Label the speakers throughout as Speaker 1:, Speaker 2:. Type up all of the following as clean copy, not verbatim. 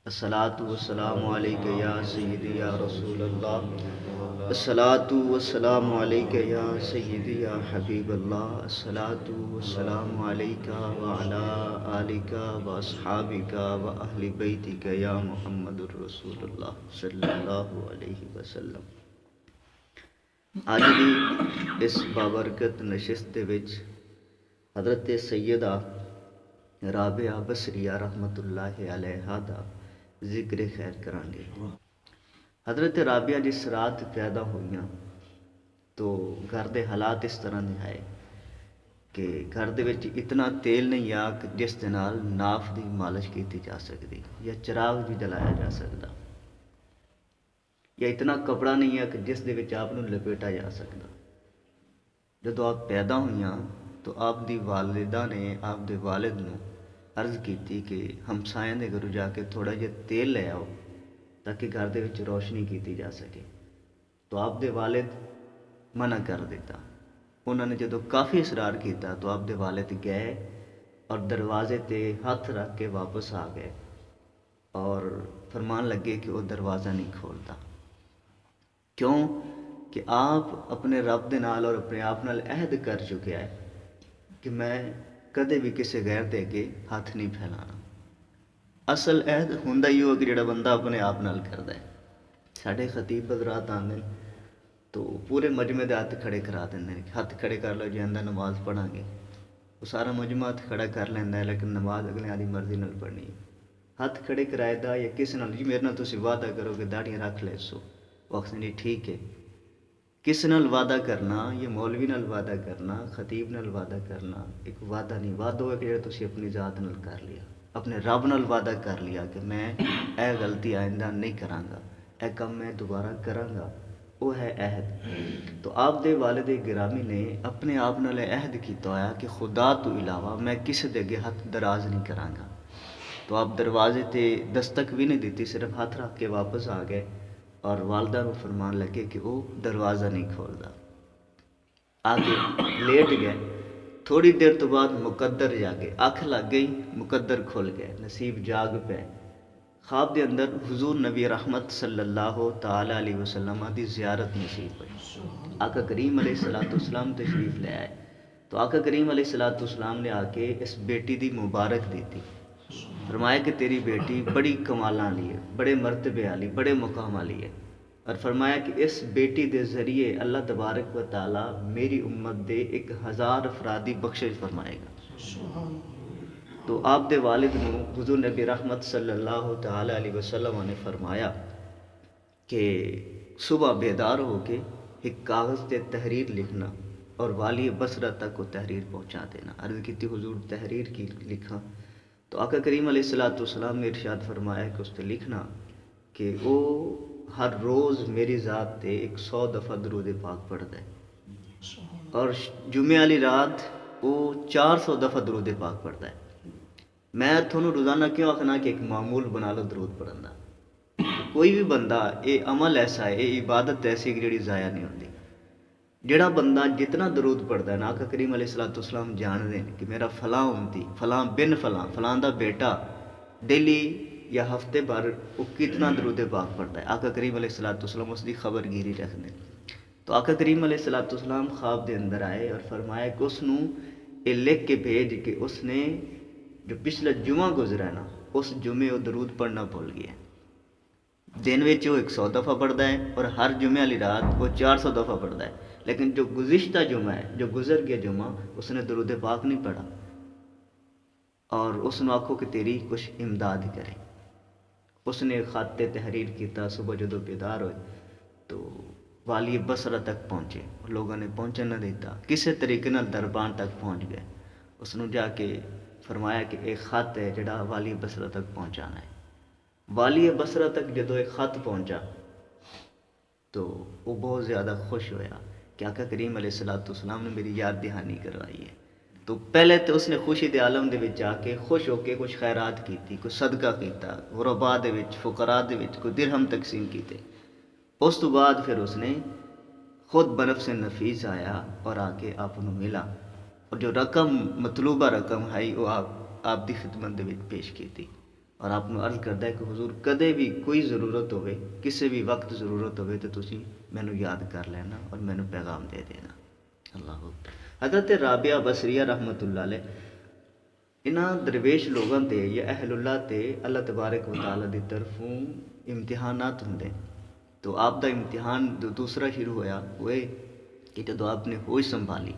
Speaker 1: الصلاۃ والسلام علیک یا سیدی یا رسول اللہ، الصلاۃ والسلام علیک یا سیدی یا حبیب اللہ، الصلاۃ والسلام علیک وعلی آلک واصحابک واہل بیتک یا محمد الرسول اللہ صلی اللہ علیہ وسلم۔ اج دی اس بابرکت نشست دے وچ حضرت سیدہ رابعہ بصریہ رحمت اللہ علیہا دا ذکر خیر کران گے۔ حضرت رابعہ جس رات پیدا ہوئیاں تو گھر دے حالات اس طرح دے آئے کہ گھر دے وچ اتنا تیل نہیں آ کہ جس دے نال ناف دی مالش کیتی جا سکتی یا چراغ بھی جلایا جا سکتا، یا اتنا کپڑا نہیں ہے کہ جس دے وچ آپ نوں لپیٹا جا سکتا۔ جدو آپ پیدا ہوئیاں تو آپ دی والدہ نے آپ دے والد نوں عرض کیتی کہ ہمسایاں دے گھروں جا کے تھوڑا جہا تیل لے آؤ تاکہ گھر دے وچ روشنی کیتی جا سکے۔ تو آپ دے والد منع کر دیتا۔ انہوں نے جدو کافی اصرار کیتا تو آپ دے والد گئے اور دروازے تے ہاتھ رکھ کے واپس آ گئے اور فرمان لگے کہ وہ دروازہ نہیں کھولتا۔ کیوں کہ آپ اپنے رب دے نال اور اپنے آپ نال عہد کر چکے ہے کہ میں کدے بھی کسی غیر دے اگے ہاتھ نہیں پھیلانا۔ اصل عہد ہوندا ہی ہو کہ جڑا بندہ اپنے آپ نال کردا ہے۔ ساڈے خطیب حضرات آندے نے تو پورے مجمع دے ہاتھ کھڑے کرا دیندے نے، ہاتھ کھڑے کر لو جی اندر نماز پڑھاں گے۔ وہ سارا مجمع ہاتھ کھڑا کر لیندا ہے لیکن نماز اگلے دی مرضی نال پڑھنی ہے۔ ہاتھ کھڑے کرائے دا یا کس نال جی میرے نال تسی وعدہ کرو کہ داڑھیاں رکھ لے سو، وہ آکھدے جی ٹھیک ہے۔ کس نال وعدہ کرنا، یہ مولوی نال وعدہ کرنا، خطیب نال وعدہ کرنا ایک وعدہ نہیں، وعدہ ہے کہ جڑا تسی اپنی ذات نال کر لیا، اپنے رب نال وعدہ کر لیا کہ میں اے غلطی آئندہ نہیں کراں گا، اے کم میں دوبارہ کراں گا، وہ ہے عہد۔ تو آپ دے والد گرامی نے اپنے آپ نال عہد کیتا ہویا کہ خدا تو علاوہ میں کسی دے اگے ہاتھ دراز نہیں کراں گا۔ تو آپ دروازے تے دستک بھی نہیں دیتی، صرف ہاتھ رکھ کے واپس آ گئے اور والدہ کو فرمان لگے کہ وہ دروازہ نہیں کھولدا۔ آگے لیٹ گئے، تھوڑی دیر تو بعد مقدر جاگے، اکھ لگ گئی، مقدر کھل گئے، نصیب جاگ پے۔ خواب دے اندر حضور نبی رحمت صلی اللہ تعالی علیہ وسلم دی زیارت نصیب ہوئی۔ آقا کریم علیہ الصلوۃ والسلام تشریف لے آئے تو آقا کریم علیہ الصلوۃ والسلام نے آ کے اس بیٹی دی مبارک دیتی، فرمایا کہ تیری بیٹی بڑی کمالاں والی ہے، بڑے مرتبے والی، بڑے مقام والی ہے، اور فرمایا کہ اس بیٹی دے ذریعے اللہ تبارک و تعالی میری امت دے 1000 افرادی بخشش فرمائے گا۔ تو آپ دے والد نو حضور نبی رحمت صلی اللہ تعالی علیہ وسلم نے فرمایا کہ صبح بیدار ہو کے ایک کاغذ تے تحریر لکھنا اور والی بصرہ تک وہ تحریر پہنچا دینا۔ عرض کی تھی حضور تحریر کی لکھا؟ تو آقا کریم علیہ الصلوۃ والسلام نے ارشاد فرمایا کہ اس تے لکھنا کہ وہ ہر روز میری ذات تے 100 دفعہ درود پاک پڑھتا ہے اور جمعے والی رات وہ 400 دفعہ درود پاک پڑھتا ہے۔ میں تھانوں روزانہ کیوں آخنا کہ ایک معمول بنا لو درود پڑھن دا؟ کوئی بھی بندہ یہ عمل ایسا ہے، یہ عبادت ایسی کہ جڑی ضائع نہیں ہوتی۔ جڑا بندہ جتنا درود پڑھتا ہے نا، آقا کریم علیہ الصلوۃ والسلام جانتے ہیں کہ میرا فلاں امتی، فلاں بن فلاں، فلاں دا بیٹا ڈیلی یا ہفتے بھر وہ کتنا درود پاک پڑھتا ہے، آقا کریم علیہ الصلوۃ والسلام اس کی خبر گیری رکھتے ہیں۔ تو آقا کریم علیہ الصلوۃ والسلام خواب دے اندر آئے اور فرمایا کہ اس نوں یہ لکھ کے بھیج کہ اس نے جو پچھلا جمعہ گزرا ہے نا، اس جمعے وہ درود پڑھنا بھول گیا۔ دن وچ وہ 100 دفعہ پڑھتا ہے اور ہر جمعے والی رات وہ 400 دفعہ پڑھتا ہے، لیکن جو گزشتہ جمعہ ہے، جو گزر گیا جمعہ، اس نے درود پاک نہیں پڑھا۔ اور اس نے آکھو کہ تیری کچھ امداد کرے۔ اس نے خط تحریر کیتا، صبح جدو بیدار ہوئے تو والی بصرہ تک پہنچے، لوگوں نے پہنچن نہ دیتا، کسی طریقے نال دربان تک پہنچ گئے۔ اس نے جا کے فرمایا کہ ایک خط ہے جڑا والی بصرہ تک پہنچانا ہے۔ والی بصرہ تک جدو ایک خط پہنچا تو وہ بہت زیادہ خوش ہویا کہ آقا کریم علیہ الصلوۃ والسلام نے میری یاد دہانی کروائی ہے۔ تو پہلے تو اس نے خوشی دے عالم دے وچ جا کے خوش ہو کے کچھ خیرات کیتی، کوئی صدقہ کیتا، غرباء دے وچ، فقراء دے وچ کوئی درہم تقسیم کیتے۔ اس تو بعد پھر اس نے خود بنفس نفیس آیا اور آ کے آپ کو ملا اور جو رقم مطلوبہ رقم ہے وہ آپ دی خدمت دے وچ پیش کیتی اور آپ ਨੂੰ عرض کرਦਾ ہے کہ حضور کدے بھی کوئی ضرورت ہوئے کسی بھی وقت ضرورت ہوئے تو تسی مینوں یاد کر لینا اور مینوں پیغام دے دینا۔ اللہ اکبر۔ حضرت رابعہ بصریہ رحمۃ اللہ علیہ انہاں درویش لوگاں تے یا اہل اللہ تے اللہ تبارک و تعالیٰ دی طرفوں امتحانات ہوندے، تو آپ دا امتحان جو دوسرا شروع ہویا وہ کہ جدو آپ نے ہوش سنبھالی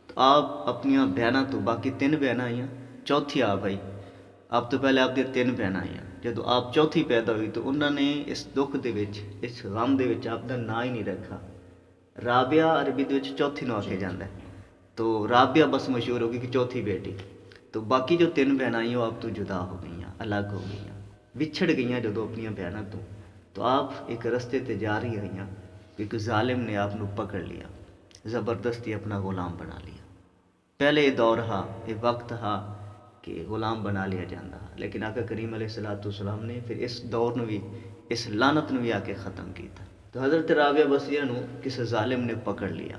Speaker 1: تو آپ اپنیاں بہناں تو باقی 3 بہناں آئیاں، چوتھی آپ آئی، آپ تو پہلے آپ دی 3 بہناں آئیاں، جدو آپ چوتھی پیدا ہوئی تو انہوں نے اس دکھ دے وچ اس غم دے وچ آپ دا نا ہی نہیں رکھا۔ رابعہ عربی دے وچ چوتھی نو آکھیا جاندا ہے، تو رابعہ بس مشہور ہو گئی کہ چوتھی بیٹی، تو باقی جو 3 بہناں آئیں وہ آپ تو جدا ہو گئیاں، الگ ہو گئیاں، وچھڑ گئیاں جدو اپنیاں بہناں تو آپ ایک رستے تے جا رہی آئیاں کہ ایک ظالم نے آپ پکڑ لیا، زبردستی اپنا غلام بنا لیا۔ پہلے یہ دور ہا، یہ وقت ہا کہ غلام بنا لیا جاتا، لیکن آقا کریم علیہ السلام نے پھر اس دور نو بھی اس لعنت نو بھی آ کے ختم کیتا۔ تو حضرت رابعہ بصریہ نو کسی ظالم نے پکڑ لیا،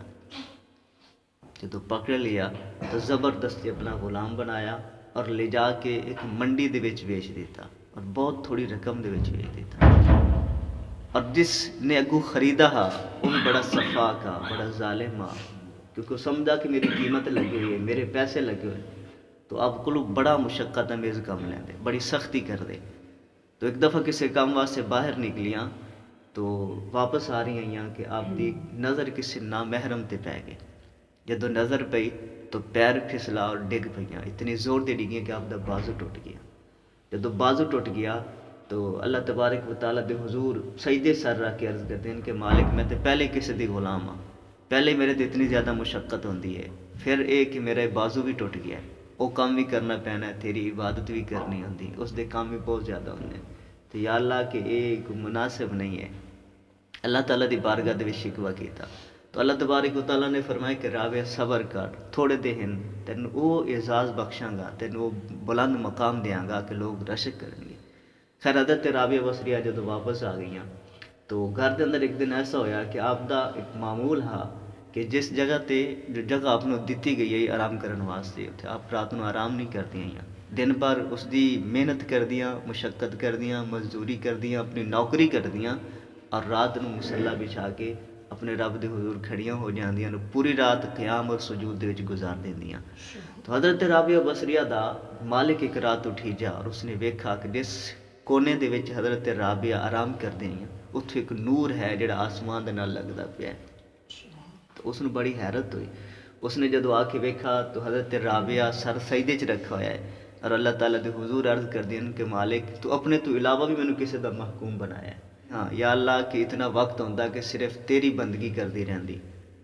Speaker 1: جدو پکڑ لیا تو زبردستی اپنا غلام بنایا اور لے جا کے ایک منڈی دے وچ بیچ دیتا، اور بہت تھوڑی رقم دے وچ بیچ دیتا، اور جس نے اگوں خریدا ہا وہ بھی بڑا صفاق ہا، بڑا ظالم ہا، کیونکہ وہ سمجھا کہ میری قیمت لگی ہوئی ہے، میرے پیسے لگے ہوئے، تو آپ کو بڑا مشقت امیز کام لیندے، بڑی سختی کر دے۔ تو ایک دفعہ کسی کام واسطے باہر نکلیاں تو واپس آ رہی ہیں کہ آپ دی نظر کسی نامحرم تے پی گئی، جدو نظر پئی تو پیر پھسلا اور ڈگ پئیاں، اتنی زور دے ڈگیاں کہ آپ دا بازو ٹوٹ گیا۔ جدو بازو ٹوٹ گیا تو اللہ تبارک و تعالیٰ دے حضور سجدے سر رکھ کے عرض کرتے ہیں کہ مالک میں تے پہلے کسی دی غلام ہاں، پہلے میرے تے اتنی زیادہ مشقت ہوندی ہے، پھر اے کہ میرا بازو بھی ٹوٹ گیا ہے، وہ کام بھی کرنا پینا ہے، تیری عبادت بھی کرنی ہوندی، اس دے کام بھی بہت زیادہ ہوندے ہیں، تو یا اللہ کہ اے کوئی مناسب نہیں ہے۔ اللہ تعالیٰ دی بارگاہ دے وچ شکوہ کیتا تو اللہ تبارک و تعالیٰ نے فرمایا کہ رابعہ صبر کر، تھوڑے دن تینوں وہ اعزاز بخشاں گا، تینوں وہ بلند مقام دیاں گا کہ لوگ رشک کریں گے۔ خیر حضرت رابعہ بصریہ جدو واپس آ گئیاں تو گھر دے اندر ایک دن ایسا ہویا کہ آپ دا ایک معمول ہا کہ جس جگہ تے جو جگہ آپ نوں دتی گئی ہے آرام کرن واسطے، اتھے آپ رات نوں آرام نہیں کردیاں ہیں، دن بھر اس دی محنت کردیاں، مشقت کردیاں، مزدوری کردیاں، اپنی نوکری کردیاں، اور رات نوں مصلی بچھا کے اپنے رب دے حضور کھڑیاں ہو جاندیاں، پوری رات قیام اور سجود دے وچ گزار دیندیاں۔ تو حضرت رابعہ بصریہ دا مالک ایک رات اٹھی جا اور اس نے ویکھا کہ جس کونے دے وچ حضرت رابعہ آرام کردے ہیں اتھے ایک نور ہے جڑا آسمان دے نال لگدا پیا ہے۔ تو اس نے بڑی حیرت ہوئی، اس نے جدو آ کے ویکھا تو حضرت رابعہ سر سجدے چ رکھا ہوا ہے اور اللہ تعالیٰ دے حضور عرض کردے ہیں کہ مالک تو اپنے تو علاوہ بھی مینوں کسی دا محکوم بنایا ہے، ہاں یا اللہ کہ اتنا وقت ہوندا کہ صرف تیری بندگی کردی رہندی،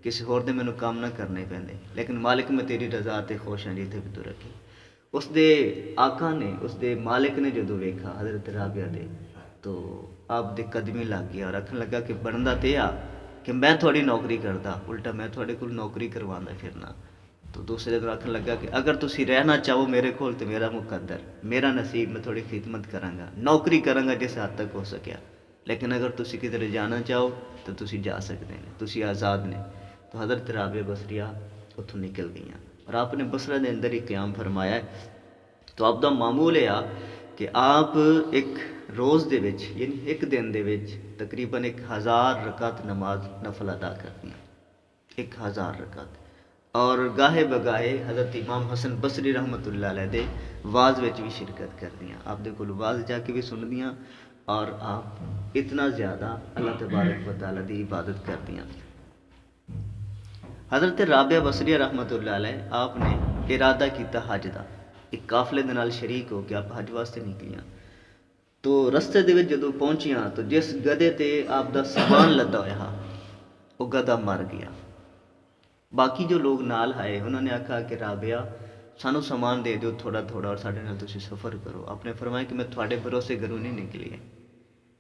Speaker 1: کسی ہور دے مینوں کام نہ کرنے پیندے، لیکن مالک میں تیری رضا تے خوش ہاں جتھے بھی تو رکھی۔ اس دے آقا نے، اس دے مالک نے جدو ویکھا حضرت رابعہ دے تو آپ دے قدمی لگ گیا اور آکھن لگا کہ بندا تے آ کہ میں تھوڑی نوکری کردا، الٹا میں تھوڑے کول نوکری کرواندا پھرنا۔ تو دوسرے دن آکھن لگا کہ اگر تسی رہنا چاہو میرے کول تو میرا مقدر، میرا نصیب، میں تھوڑی خدمت کراں گا، نوکری کراں گا جس حد تک ہو سکیا، لیکن اگر تسی کدھر جانا چاہو تو تسی جا سکتے ہیں، تسی آزاد نے۔ تو حضرت رابعہ بصریہ اتھوں نکل گئیاں اور آپ نے بصرہ دے اندر ہی قیام فرمایا ہے۔ تو آپ دا معمول ہے کہ آپ ایک روز دے وچ یعنی ایک دن دے وچ تقریباً 1000 رکعت نماز نفل ادا کرتی ہیں، 1000 رکعت، اور گاہے بگاہے حضرت امام حسن بصری رحمۃ اللہ علیہ دے واز وچ بھی شرکت کردیاں، آپ دے کول واز جا کے بھی سندیاں، اور آپ اتنا زیادہ اللہ تبارک و تعالیٰ دی عبادت کردیاں۔ حضرت رابعہ بصریہ رحمۃ اللہ علیہ آپ نے ارادہ کیتا حج دا، ایک قافلے دے نال شریک ہو کے آپ حج واسطے نکلیاں، تو رستے دے وچ جدوں پہنچیاں تو جس گدے تے آپ دا سامان لدا ہویا وہ گدا مر گیا۔ باقی جو لوگ نال آئے انہوں نے آکھا کہ رابعہ سانو سامان دے دیو تھوڑا تھوڑا اور ساڈے نال تسی سفر کرو۔ آپ نے فرمایا کہ میں تھوڑے بھروسے گھروں نہیں نکلی ہے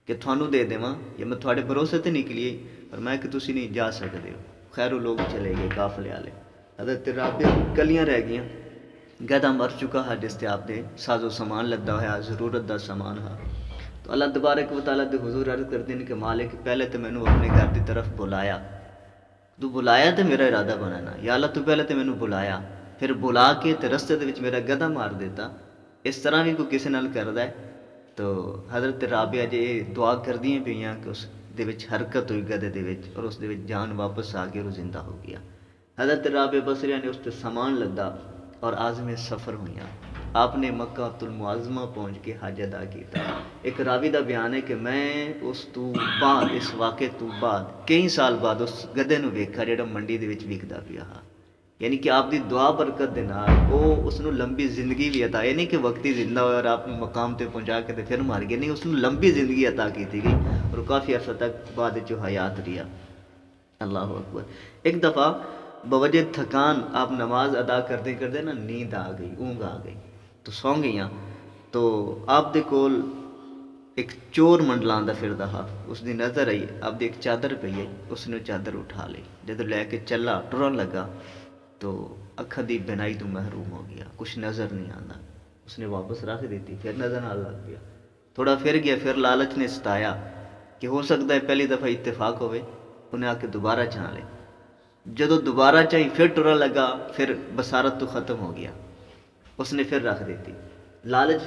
Speaker 1: کہ تھانوں دے دیواں، یا میں تھوڑے بھروسے تے نکلی ہے، فرمایا کہ تسی نہیں جا سکتے ہو۔ خیر وہ لوگ چلے گئے قافلے والے، حضرت رابعہ کلیاں رہ گئیاں، گدا مر چکا ہے جس تے آپ دے ساز و سامان لدا ہوا، ضرورت دا سامان ہے۔ تو اللہ تبارک و تعالیٰ دے حضور عرض کرتے ہیں کہ مالک پہلے تو مینوں اپنے گھر دی طرف بلایا، تو بلایا تو میرا ارادہ بنانا، یا اللہ تو پہلے تو مینوں بلایا، پھر بلا کے تے رستے دے وچ میرا گدا مار دیتا، اس طرح بھی کوئی کسی نال کردا ہے؟ تو حضرت رابعہ جی دعا کردیاں پئیاں کہ اس دے وچ حرکت ہوئی گدے دے وچ اور اس دے وچ جان واپس آ کے وہ زندہ ہو گیا۔ حضرت رابعہ بصریہ نے اس تے سامان لدا اور عازم سفر ہوئیاں۔ آپ نے مکہ المعظمہ پہنچ کے حج ادا کیتا۔ ایک راوی دا بیان ہے کہ میں اس تو بعد اس واقعے تو بعد کئی سال بعد اس گدے نو ویکھا جڑا منڈی دے وچ وکدا پیا ہا، یعنی کہ آپ دی دعا برکت دے نال او اس نو لمبی زندگی بھی عطا، یہ نہیں کہ وقتی زندہ ہویا اور آپ نے مقام تے پہنچا کے تے پھر مار گیا، نہیں، اس نو لمبی زندگی عطا کیتی گئی اور کافی عرصہ تک بعد جو حیات رہیا۔ اللہ اکبر۔ ایک دفعہ بوجہ تھکان آپ نماز ادا کرتے کرتے نا نیند آ گئی، اونگ آ گئی تو سو گئیاں۔ تو آپ دے کول ایک چور منڈلاندا پھردا ہا، اس دی نظر آئی، آپ دی ایک چادر پئی ہے، اس نے چادر اٹھا لی، جب لے کے چلا ٹرن لگا تو اکھاں دی بینائی تو محروم ہو گیا، کچھ نظر نہیں آتا۔ اس نے واپس رکھ دیتی، پھر نظر آنے لگ پیا، تھوڑا پھر گیا، پھر لالچ نے ستایا کہ ہو سکتا ہے پہلی دفعہ اتفاق ہوئے، انہیں آ کے دوبارہ چاہ لے۔ جدو دوبارہ چاہی پھر ٹرن لگا، پھر بصارت تو ختم ہو گیا، اس نے پھر رکھ دیتی۔ لالچ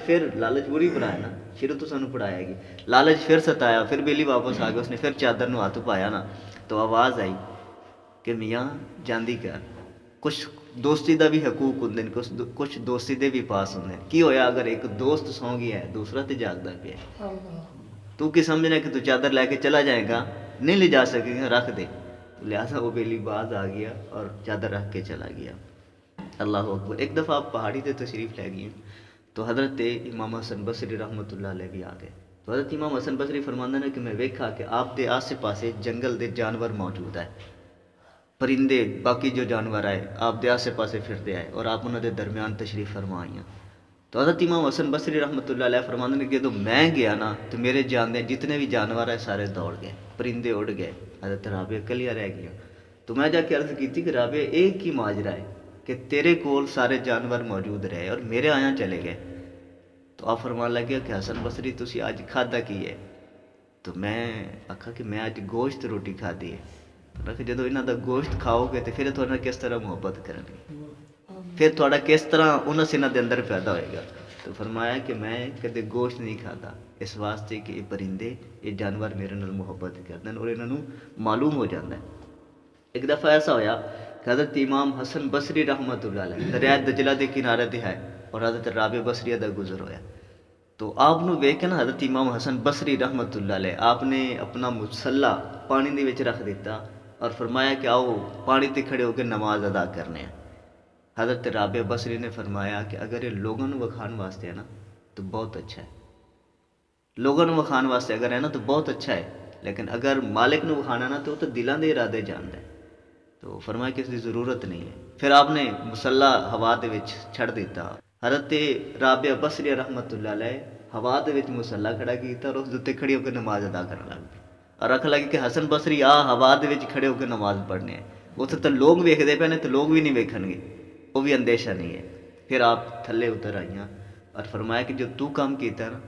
Speaker 1: بری پڑھا ہے نا، شروع تو سانو پڑھایا گی، لالچ پھر ستایا، پھر بیلی واپس آ گیا، اس نے پھر چادر نو ہاتھ پایا نا تو آواز آئی کہ میاں جاندی کر، کچھ دوستی دا بھی حقوق ہوندے نے، کچھ دوستی دے بھی پاس ہوندے نے۔ کی ہویا اگر ایک دوست سو گیا ہے، دوسرا تے جاگدا پیا ہے، تو کی سمجھنا کہ تو چادر لے کے چلا جائے گا، نہیں لے جا سکے گا، رکھ دے۔ لہٰذا وہ بیلی باز آ گیا اور چادر رکھ کے چلا گیا۔ اللہ اکبر۔ ایک دفعہ آپ پہاڑی تے تشریف لے گئے تو حضرت امام حسن بصری رحمۃ اللہ علیہ بھی آ گئے۔ تو حضرت امام حسن بصری فرماندے نے کہ میں ویکھا کہ آپ دے آسے پاسے جنگل دے جانور موجود ہے، پرندے باقی جو جانور آئے آپ دے آسے پاسے پھرتے آئے اور آپ انہوں دے درمیان تشریف فرما آئیاں۔ تو حضرت امام حسن بصری رحمۃ اللہ علیہ فرماندے نے کہ جدوں میں گیا نا تو میرے جاندے جتنے بھی جانور ہیں سارے دوڑ گئے، پرندے اڑ گئے، حضرت رابعہ کلیاں رہ گیا۔ تو میں جا کے عرض کی کہ رابعہ ایک ہی ماجرا ہے کہ تیرے کول سارے جانور موجود رہے اور میرے آیاں چلے گئے۔ تو آپ فرمان لگے کہ حسن بصری تسی اج کھادا کی ہے؟ تو میں آکھا کہ میں اج گوشت روٹی کھادی ہے۔ کہ جدو انہاں دا گوشت کھاؤ گے تو پھر تھوڑا کس طرح محبت کرن گے، پھر تھوڑا کس طرح انس انہاں دے اندر پیدا ہوئے گا۔ تو فرمایا کہ میں کدے گوشت نہیں کھاتا اس واسطے کہ یہ پرندے یہ جانور میرے نال محبت کرتے ہیں اور انہوں معلوم ہو جاتا ہے۔ ایک دفعہ ایسا ہویا کہ حضرت امام حسن بصری رحمۃ اللہ علیہ دریائے دجلہ دے کنارے تے ہے اور حضرت رابعہ بصریہ دا گزر ہویا۔ تو آپ نو ویکھ کے نا حضرت امام حسن بصری رحمۃ اللہ علیہ آپ نے اپنا مصلا پانی دے وچ رکھ دیتا اور فرمایا کہ آؤ پانی تے کھڑے ہو کے نماز ادا کرنے ہیں۔ حضرت رابعہ بصری نے فرمایا کہ اگر یہ لوگوں نو وکھان واسطے ہے نا تو بہت اچھا ہے، لوگوں نو وکھان واسطے اگر ہے نا تو بہت اچھا ہے، لیکن اگر مالک نو وکھانا نا تو وہ تو دلاں دے ارادے جاندا ہے۔ تو فرمایا کہ اس کی ضرورت نہیں ہے، پھر آپ نے مصلا ہوا دے وچ چھڑ دیتا۔ حضرت رابعہ بصری رحمۃ اللہ علیہ ہوا دے وچ مصلا کھڑا کیتا اور اس دے کھڑی ہو کے نماز ادا کرنے لگ پئی اور آکھن لگے کہ حسن بصری آ ہوا دے وچ کھڑے ہو کے نماز پڑھنے ہیں، اتنے تو لوگ ویکھدے پے نے تو لوگ بھی نہیں ویکھن گے، وہ بھی اندیشہ نہیں ہے۔ پھر آپ تھلے اتر آئیاں اور فرمایا کہ جو تو کام کیتا ہے نا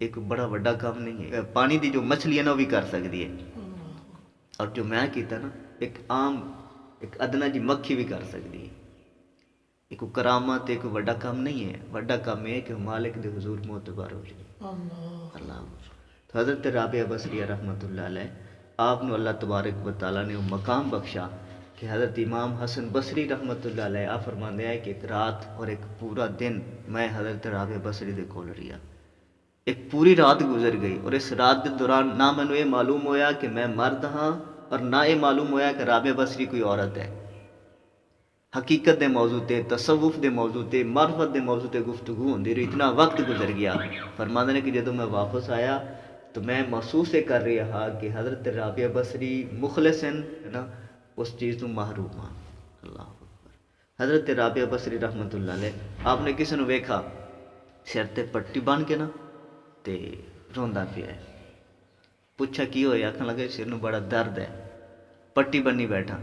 Speaker 1: ایک بڑا وڈا کام نہیں ہے، پانی دی جو مچھلی ہے نا وہ بھی کر سکتی ہے، اور جو میں کیتا نا ایک عام ایک ادنا جی مکھی بھی کر سکتی ہے۔ ایک کرامت ایک وڈا کام نہیں ہے، وڈا کام ہے کہ مالک دے حضور معتبر ہو جائے۔ اللہ۔ تو حضرت رابعہ بصریہ رحمۃ اللہ علیہ آپ نے اللہ تبارک و تعالیٰ نے وہ مقام بخشا کہ حضرت امام حسن بصری رحمۃ اللہ علیہ آپ فرماندے ہیں کہ ایک رات اور ایک پورا دن میں حضرت رابعہ بصری دے کول رہیا، ایک پوری رات گزر گئی اور اس رات کے دوران نہ مینوں یہ معلوم ہویا کہ میں مرد ہاں اور نہ یہ معلوم ہویا کہ رابعہ بصری کوئی عورت ہے۔ حقیقت دے موضوع تے، تصوف دے موضوع تے، معرفت دے موضوع تے گفتگو ہوندی رہی، اتنا وقت گزر گیا۔ فرماندے نے کہ جدوں میں واپس آیا تو میں محسوس یہ کر رہا ہاں کہ حضرت رابعہ بصری مخلص ہیں نا اس چیز تو محروم ہاں۔ اللہ اکبر۔ حضرت رابعہ بصری رحمۃ اللہ علیہ آپ نے کسی نو ویکھا سر تے پٹی بن کے نا تے روندا پیا ہے، پوچھا کی ہویا، آکھن لگے سر نو بڑا درد ہے، پٹی بنی بیٹھا۔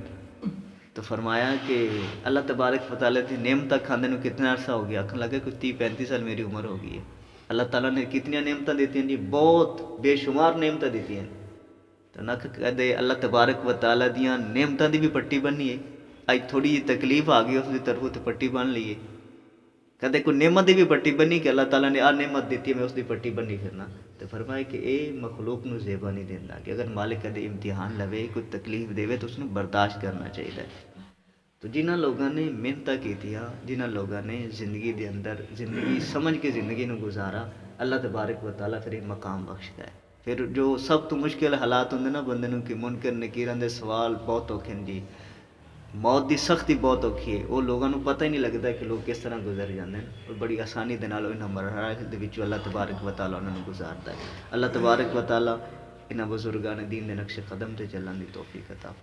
Speaker 1: تو فرمایا کہ اللہ تبارک و تعالیٰ کی نعمتیں کھاندے نو کتنا عرصہ ہو گیا، آکھن لگے کوئی 30-35 سال میری عمر ہو گئی ہے۔ اللہ تعالیٰ نے کتنی نعمتیں دیتی ہیں جی، بہت بے شمار نعمتیں دیتی ہیں۔ تو نہ کہدے اللہ تبارک و تعالیٰ دیاں نعمتیں دی بھی پٹی بننی ہے، اج تھوڑی جی تکلیف آ گئی اس کی طرف تو پٹی بن لیے، کدے کوئی نعمت دی بھی پٹی بنی کہ اللہ تعالیٰ نے آ نعمت دیتی ہے میں اس دی پٹی بنی پھرنا، تو فرمایا کہ اے مخلوق نو زیبا نہیں دیندا کہ اگر مالک کدے امتحان لوے کوئی تکلیف دے تو اس نے برداشت کرنا چاہیے۔ تو جنہاں لوگوں نے محنت کیتیا، جنہاں لوگوں نے زندگی دے اندر زندگی سمجھ کے زندگی نو گزارا، اللہ تبارک و تعالیٰ پھر یہ مقام بخشتا ہے۔ پھر جو سب تو مشکل حالات ہوندے نا بندے نو کہ منکر نکیراں دے سوال بہت اوکھے ہیں جی، موت دی سختی بہت اوکھی ہے، وہ لوگوں کو پتہ ہی نہیں لگتا کہ لوگ کس طرح گزر جاندے ہیں، اور بڑی آسانی دے نال انہاں مراحل دے وچوں اللہ تبارک و تعالیٰ انہاں نوں گزارتا ہے۔ اللہ تبارک و تعالیٰ انہاں بزرگان دین دے نقش قدم تے چلن دی توفیق عطا فرمائے۔